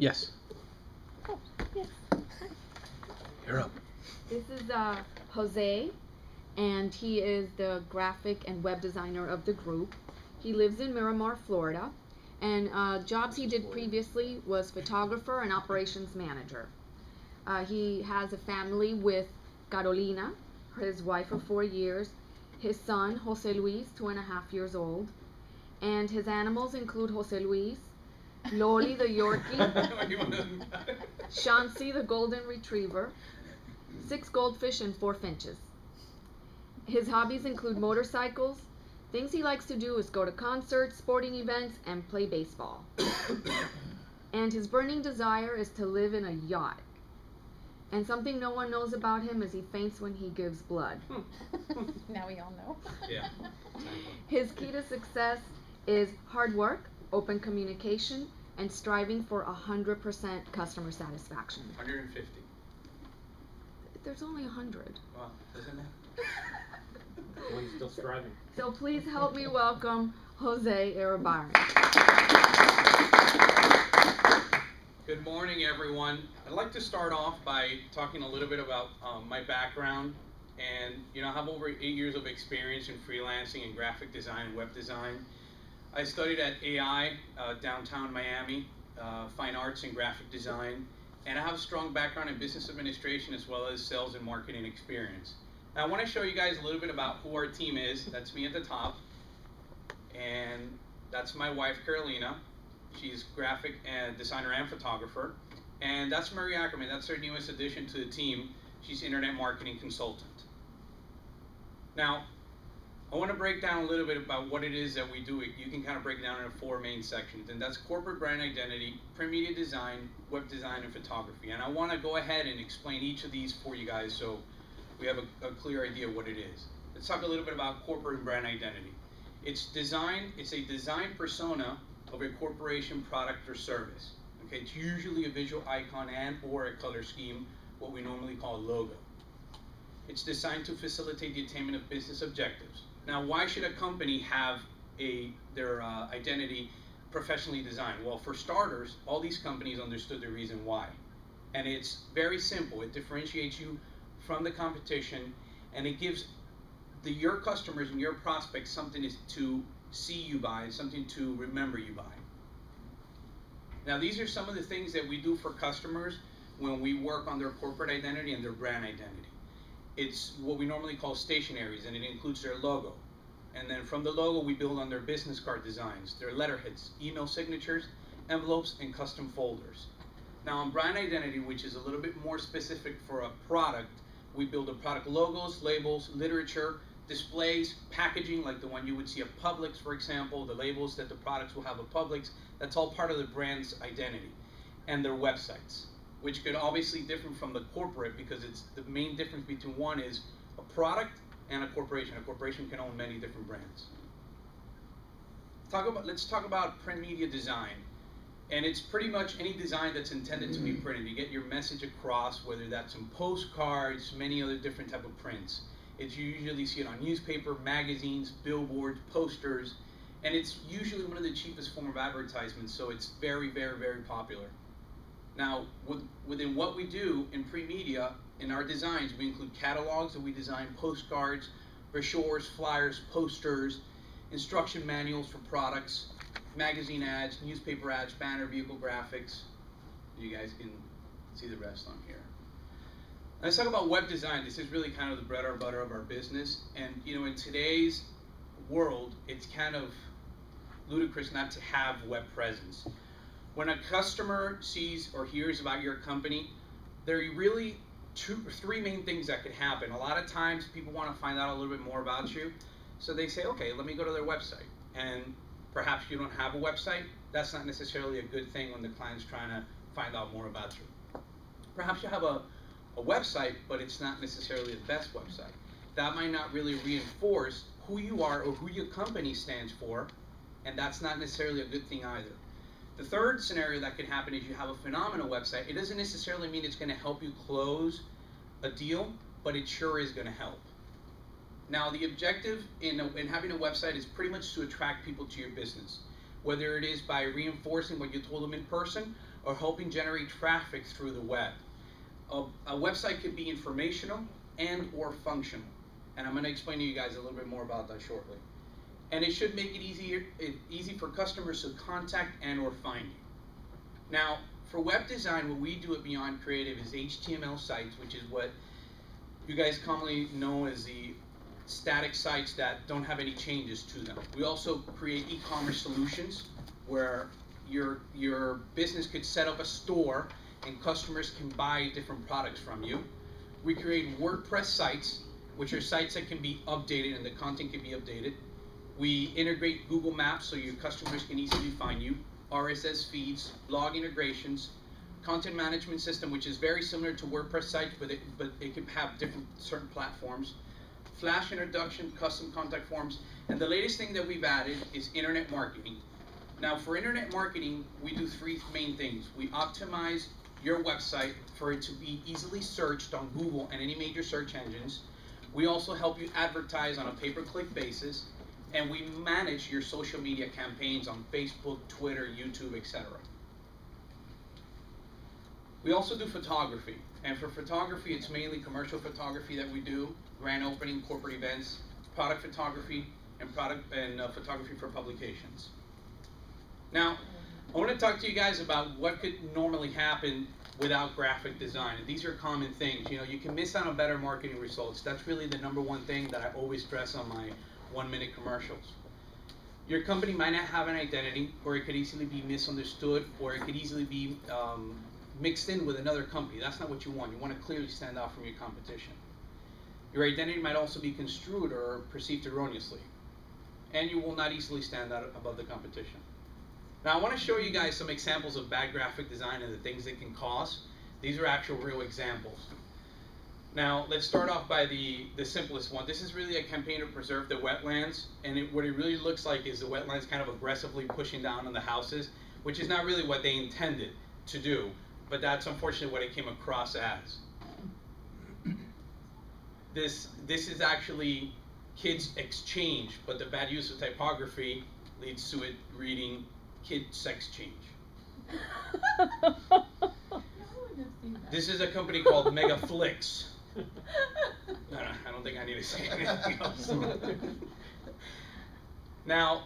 Yes. Oh, yes. You're up. This is Jose, and he is the graphic and web designer of the group. He lives in Miramar, Florida, and jobs he did previously was photographer and operations manager. He has a family with Carolina, his wife of 4 years, his son, Jose Luis, 2.5 years old, and his animals include Jose Luis, Loli the Yorkie, Shansi the Golden Retriever, 6 goldfish, and 4 finches. His hobbies include motorcycles. Things he likes to do is go to concerts, sporting events, and play baseball. And his burning desire is to live in a yacht. And something no one knows about him is he faints when he gives blood. Now we all know. Yeah. His key to success is hard work, open communication, and striving for 100% customer satisfaction. 150. There's only 100. Well, doesn't matter. One's still striving. So please help me welcome Jose Iribarren. Good morning, everyone. I'd like to start off by talking a little bit about my background. And, I have over 8 years of experience in freelancing and graphic design and web design. I studied at AI, downtown Miami, fine arts and graphic design. And I have a strong background in business administration as well as sales and marketing experience. Now, I want to show you guys a little bit about who our team is. That's me at the top. And that's my wife, Carolina. She's graphic and designer and photographer. And that's Mary Ackerman. That's her newest addition to the team. She's internet marketing consultant. Now, I want to break down a little bit about what it is that we do. You can kind of break it down into 4 main sections. And that's corporate brand identity, print media design, web design, and photography. And I want to go ahead and explain each of these for you guys so we have a clear idea of what it is. Let's talk a little bit about corporate and brand identity. It's a design persona of a corporation, product, or service. Okay, it's usually a visual icon and or a color scheme, what we normally call a logo. It's designed to facilitate the attainment of business objectives. Now, why should a company have their identity professionally designed? Well, for starters, all these companies understood the reason why. And it's very simple. It differentiates you from the competition, and it gives your customers and your prospects something to see you by, something to remember you by. Now, these are some of the things that we do for customers when we work on their corporate identity and their brand identity. It's what we normally call stationaries, and it includes their logo. And then from the logo, we build on their business card designs, their letterheads, email signatures, envelopes, and custom folders. Now, on brand identity, which is a little bit more specific for a product, we build the product logos, labels, literature, displays, packaging, like the one you would see at Publix, for example, the labels that the products will have at Publix. That's all part of the brand's identity. And their websites, which could obviously differ from the corporate, because it's the main difference between one is a product and a corporation. A corporation can own many different brands. Let's talk about print media design. And it's pretty much any design that's intended to be printed. You get your message across, whether that's in postcards, many other different type of prints. It's you usually see it on newspaper, magazines, billboards, posters, and it's usually one of the cheapest form of advertisements, so it's very, very, very popular. Now, within what we do in print media, in our designs, we include catalogs that we design, postcards, brochures, flyers, posters, instruction manuals for products, magazine ads, newspaper ads, banner, vehicle graphics. You guys can see the rest on here. Let's talk about web design. This is really kind of the bread and butter of our business. And in today's world, it's kind of ludicrous not to have web presence. When a customer sees or hears about your company, there are really 2 or 3 main things that could happen. A lot of times people want to find out a little bit more about you. So they say, okay, let me go to their website. And perhaps you don't have a website. That's not necessarily a good thing when the client's trying to find out more about you. Perhaps you have a website, but it's not necessarily the best website. That might not really reinforce who you are or who your company stands for, and that's not necessarily a good thing either. The third scenario that could happen is you have a phenomenal website. It doesn't necessarily mean it's going to help you close a deal, but it sure is going to help. Now, the objective in having a website is pretty much to attract people to your business, whether it is by reinforcing what you told them in person, or helping generate traffic through the web. A website could be informational and or functional. And I'm going to explain to you guys a little bit more about that shortly. And it should make it easy for customers to contact and or find you. Now, for web design, what we do at Beyond Creative is HTML sites, which is what you guys commonly know as the static sites that don't have any changes to them. We also create e-commerce solutions where your business could set up a store and customers can buy different products from you. We create WordPress sites, which are sites that can be updated and the content can be updated. We integrate Google Maps so your customers can easily find you, RSS feeds, blog integrations, content management system, which is very similar to WordPress sites, but it can have different certain platforms. Flash introduction, custom contact forms, and the latest thing that we've added is internet marketing. Now, for internet marketing, we do three main things. We optimize your website for it to be easily searched on Google and any major search engines. We also help you advertise on a pay-per-click basis, and we manage your social media campaigns on Facebook, Twitter, YouTube, etc. We also do photography, and for photography, it's mainly commercial photography that we do, grand opening, corporate events, product photography, and photography for publications. Now, I want to talk to you guys about what could normally happen without graphic design. And these are common things. You know, you can miss out on better marketing results. That's really the #1 thing that I always stress on my 1-minute commercials. Your company might not have an identity, or it could easily be misunderstood, or it could easily be mixed in with another company. That's not what you want. You want to clearly stand out from your competition. Your identity might also be construed or perceived erroneously, and you will not easily stand out above the competition. Now, I want to show you guys some examples of bad graphic design and the things it can cause. These are actual real examples. Now, let's start off by the simplest one. This is really a campaign to preserve the wetlands, and what it really looks like is the wetlands kind of aggressively pushing down on the houses, which is not really what they intended to do, but that's unfortunately what it came across as. This is actually kids exchange, but the bad use of typography leads to it reading kid sex change. This is a company called Megaflix. I don't think I need to say anything else. Now,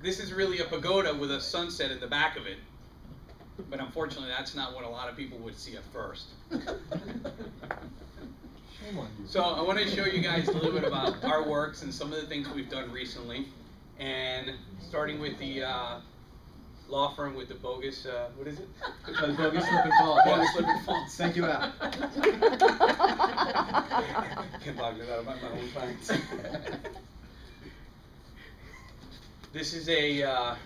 this is really a pagoda with a sunset in the back of it, but unfortunately that's not what a lot of people would see at first. So I want to show you guys a little bit about our works and some of the things we've done recently, and starting with the law firm with the bogus, what is it? Bogus slip and fall. Bogus slip and fall. Thank you out. Can't talk that out of my own clients. This is a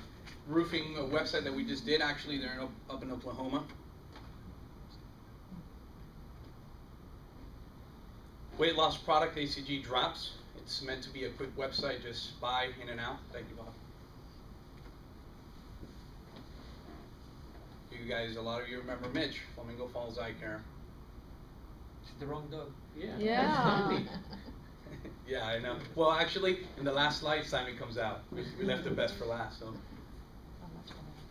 roofing website that we just did. Actually, they're up in Oklahoma. Weight loss product, ACG drops. It's meant to be a quick website, just buy in and out. Thank you, Bob. You guys, a lot of you remember Mitch, Flamingo Falls Eye Care. It's the wrong dog. Yeah. Yeah, I know. Well, actually, in the last slide, Simon comes out. We left the best for last. So.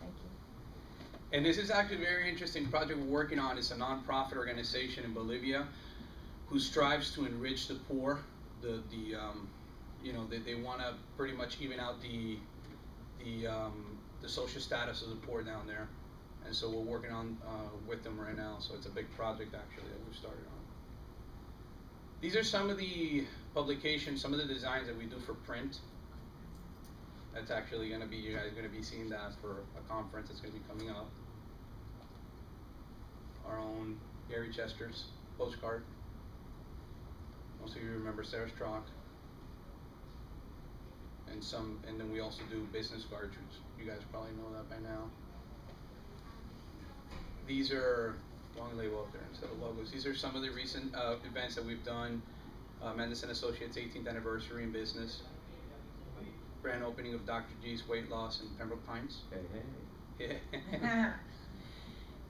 Thank you. And this is actually a very interesting project we're working on. It's a nonprofit organization in Bolivia who strives to enrich the poor. You know, they want to pretty much even out the social status of the poor down there. And so we're working on with them right now. So it's a big project actually that we've started on. These are some of the publications, some of the designs that we do for print. That's actually going to be, you guys are going to be seeing that for a conference that's going to be coming up. Our own Gary Chester's postcard. Most of you remember Sarah Strock. And then we also do business cards. You guys probably know that by now. These are, long label up there instead of logos. These are some of the recent events that we've done. Mendelssohn Associates 18th anniversary in business. Grand opening of Dr. G's Weight Loss in Pembroke Pines. Hey. Yeah.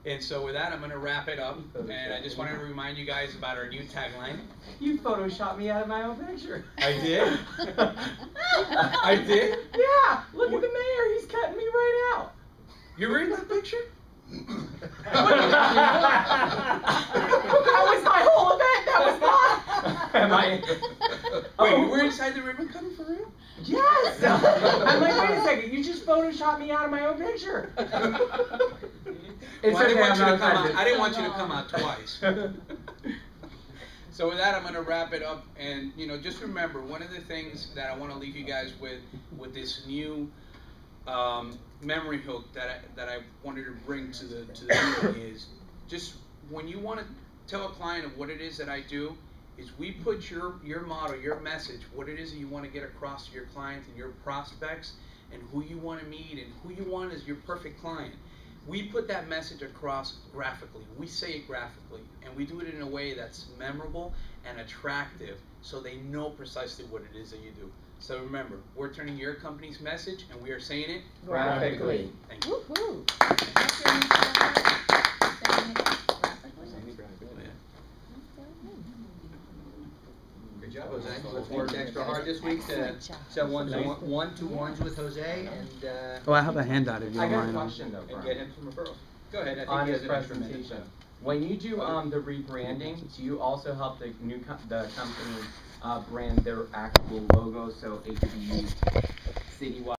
And so with that, I'm going to wrap it up. And I just wanted to remind you guys about our new tagline. You photoshopped me out of my own picture. I did? I did? Yeah, look at the mayor. He's cutting me right out. You're in that picture? might. Wait, you were inside the ribbon cutting for real? Yes! I'm like, wait a second, you just photoshopped me out of my own picture. It's Well, I didn't okay, want I'm you to not come out. offended. I didn't want you to come out twice. So with that, I'm going to wrap it up, and just remember, one of the things that I want to leave you guys with this new memory hook that I wanted to bring to the meeting is just when you want to tell a client of what it is that I do, is we put your motto, your message, what it is that you want to get across to your clients and your prospects, and who you want to meet and who you want as your perfect client. We put that message across graphically. We say it graphically, and we do it in a way that's memorable and attractive, so they know precisely what it is that you do. So remember, we're turning your company's message, and we are saying it Graphically. Thank you. Woohoo. Good job, Jose. Let's work extra hard this week to sell one-to-ones with Jose and, Oh, I have a handout if you I don't got a mind. question though, and Brian. get him some referrals. Go ahead, I think On he his has an extra minute. presentation. When you do the rebranding, do you also help the the company brand their actual logo so it could be used citywide?